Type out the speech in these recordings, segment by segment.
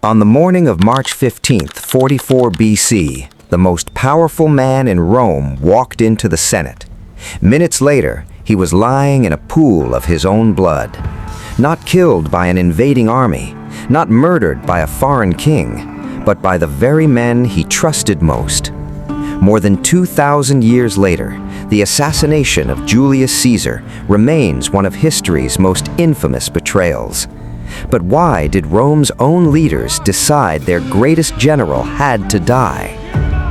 On the morning of March 15th, 44 BC, the most powerful man in Rome walked into the Senate. Minutes later, he was lying in a pool of his own blood. Not killed by an invading army, not murdered by a foreign king, but by the very men he trusted most. More than 2,000 years later, the assassination of Julius Caesar remains one of history's most infamous betrayals. But why did Rome's own leaders decide their greatest general had to die?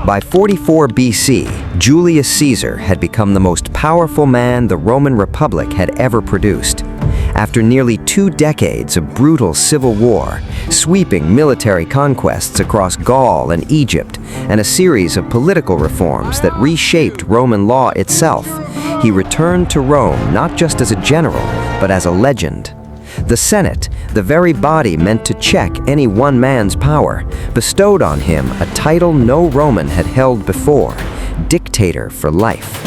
By 44 BC, Julius Caesar had become the most powerful man the Roman Republic had ever produced. After nearly 2 decades of brutal civil war, sweeping military conquests across Gaul and Egypt, and a series of political reforms that reshaped Roman law itself, he returned to Rome not just as a general, but as a legend. The Senate, the very body meant to check any one man's power, bestowed on him a title no Roman had held before, dictator for life.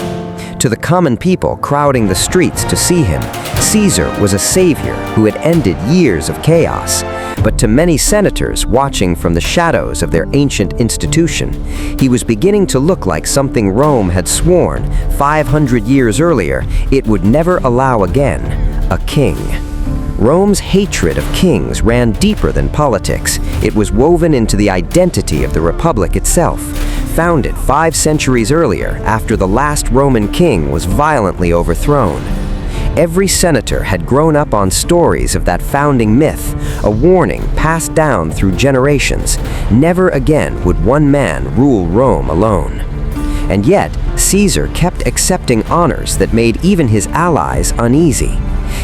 To the common people crowding the streets to see him, Caesar was a savior who had ended years of chaos. But to many senators watching from the shadows of their ancient institution, he was beginning to look like something Rome had sworn 500 years earlier it would never allow again: a king. Rome's hatred of kings ran deeper than politics. It was woven into the identity of the Republic itself. Founded 5 centuries earlier after the last Roman king was violently overthrown. Every senator had grown up on stories of that founding myth, a warning passed down through generations. Never again would one man rule Rome alone. And yet, Caesar kept accepting honors that made even his allies uneasy.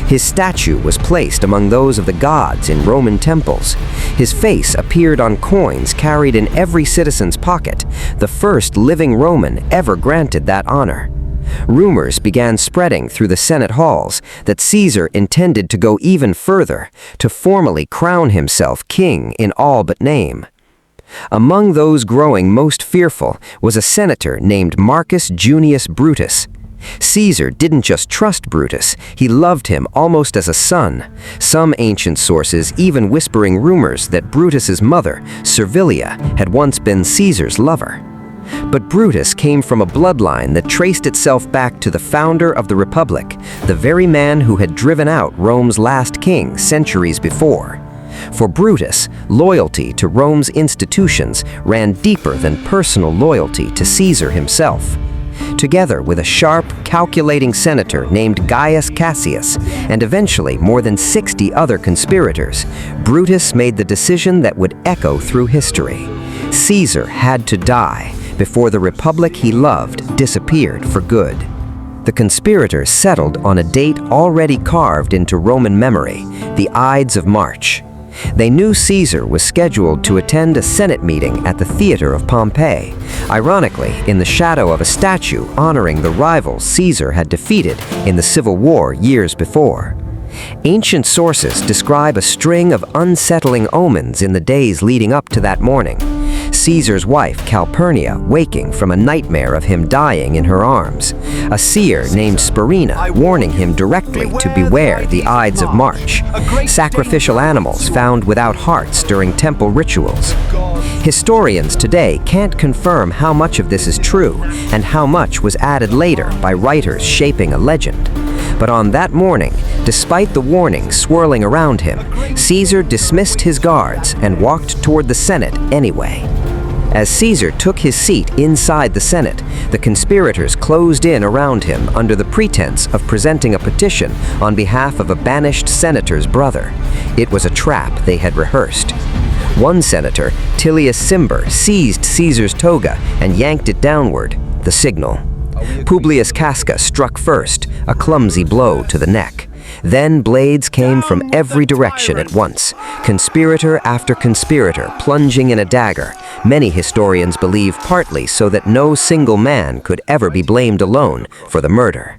His statue was placed among those of the gods in Roman temples. His face appeared on coins carried in every citizen's pocket, the first living Roman ever granted that honor. Rumors began spreading through the Senate halls that Caesar intended to go even further, to formally crown himself king in all but name. Among those growing most fearful was a senator named Marcus Junius Brutus. Caesar didn't just trust Brutus, he loved him almost as a son, some ancient sources even whispering rumors that Brutus's mother, Servilia, had once been Caesar's lover. But Brutus came from a bloodline that traced itself back to the founder of the Republic, the very man who had driven out Rome's last king centuries before. For Brutus, loyalty to Rome's institutions ran deeper than personal loyalty to Caesar himself. Together with a sharp, calculating senator named Gaius Cassius, and eventually more than 60 other conspirators, Brutus made the decision that would echo through history. Caesar had to die before the republic he loved disappeared for good. The conspirators settled on a date already carved into Roman memory, the Ides of March. They knew Caesar was scheduled to attend a Senate meeting at the theater of Pompeii, ironically in the shadow of a statue honoring the rivals Caesar had defeated in the Civil War years before. Ancient sources describe a string of unsettling omens in the days leading up to that morning. Caesar's wife, Calpurnia, waking from a nightmare of him dying in her arms. A seer named Spurinna warning him directly to beware the Ides of March. Sacrificial animals found without hearts during temple rituals. Historians today can't confirm how much of this is true and how much was added later by writers shaping a legend. But on that morning, despite the warning swirling around him, Caesar dismissed his guards and walked toward the Senate anyway. As Caesar took his seat inside the Senate, the conspirators closed in around him under the pretense of presenting a petition on behalf of a banished senator's brother. It was a trap they had rehearsed. One senator, Tullius Cimber, seized Caesar's toga and yanked it downward, the signal. Publius Casca struck first, a clumsy blow to the neck. Then blades came from every direction at once, conspirator after conspirator plunging in a dagger, many historians believe partly so that no single man could ever be blamed alone for the murder.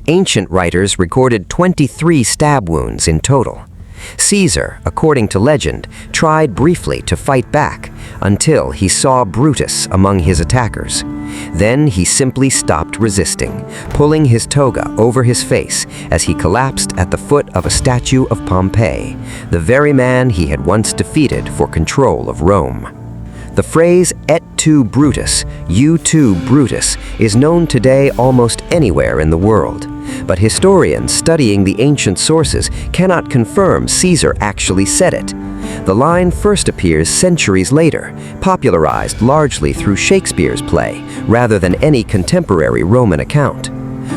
Ancient writers recorded 23 stab wounds in total. Caesar, according to legend, tried briefly to fight back. until he saw Brutus among his attackers. Then he simply stopped resisting, pulling his toga over his face as he collapsed at the foot of a statue of Pompey, the very man he had once defeated for control of Rome. The phrase "et tu, Brutus," "you too, Brutus," is known today almost anywhere in the world. But historians studying the ancient sources cannot confirm Caesar actually said it. The line first appears centuries later, popularized largely through Shakespeare's play, rather than any contemporary Roman account.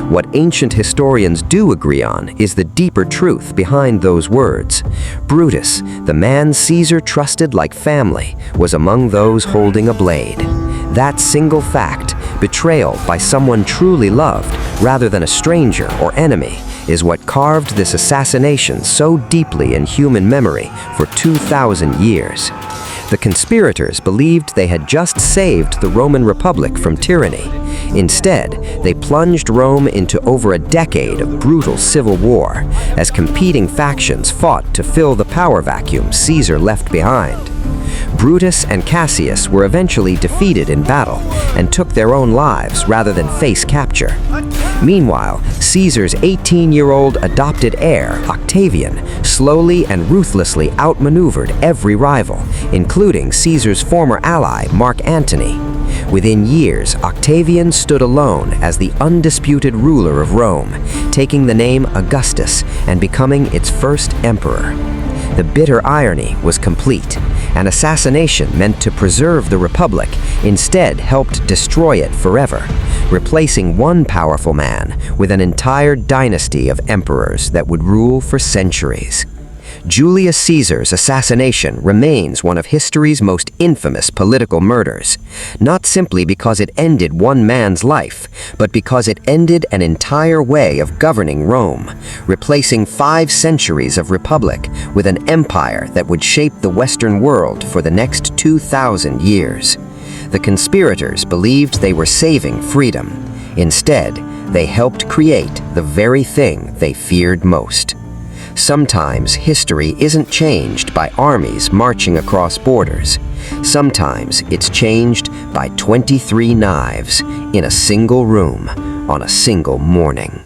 What ancient historians do agree on is the deeper truth behind those words. Brutus, the man Caesar trusted like family, was among those holding a blade. That single fact, betrayal by someone truly loved rather than a stranger or enemy, is what carved this assassination so deeply in human memory for 2,000 years. The conspirators believed they had just saved the Roman Republic from tyranny. Instead, they plunged Rome into over a decade of brutal civil war, as competing factions fought to fill the power vacuum Caesar left behind. Brutus and Cassius were eventually defeated in battle and took their own lives rather than face capture. Meanwhile, Caesar's 18-year-old adopted heir, Octavian, slowly and ruthlessly outmaneuvered every rival, including Caesar's former ally, Mark Antony. Within years, Octavian stood alone as the undisputed ruler of Rome, taking the name Augustus and becoming its first emperor. The bitter irony was complete. An assassination meant to preserve the Republic instead helped destroy it forever, replacing one powerful man with an entire dynasty of emperors that would rule for centuries. Julius Caesar's assassination remains one of history's most infamous political murders, not simply because it ended one man's life, but because it ended an entire way of governing Rome, replacing 5 centuries of republic with an empire that would shape the Western world for the next 2,000 years. The conspirators believed they were saving freedom. Instead, they helped create the very thing they feared most. Sometimes history isn't changed by armies marching across borders. Sometimes it's changed by 23 knives in a single room on a single morning.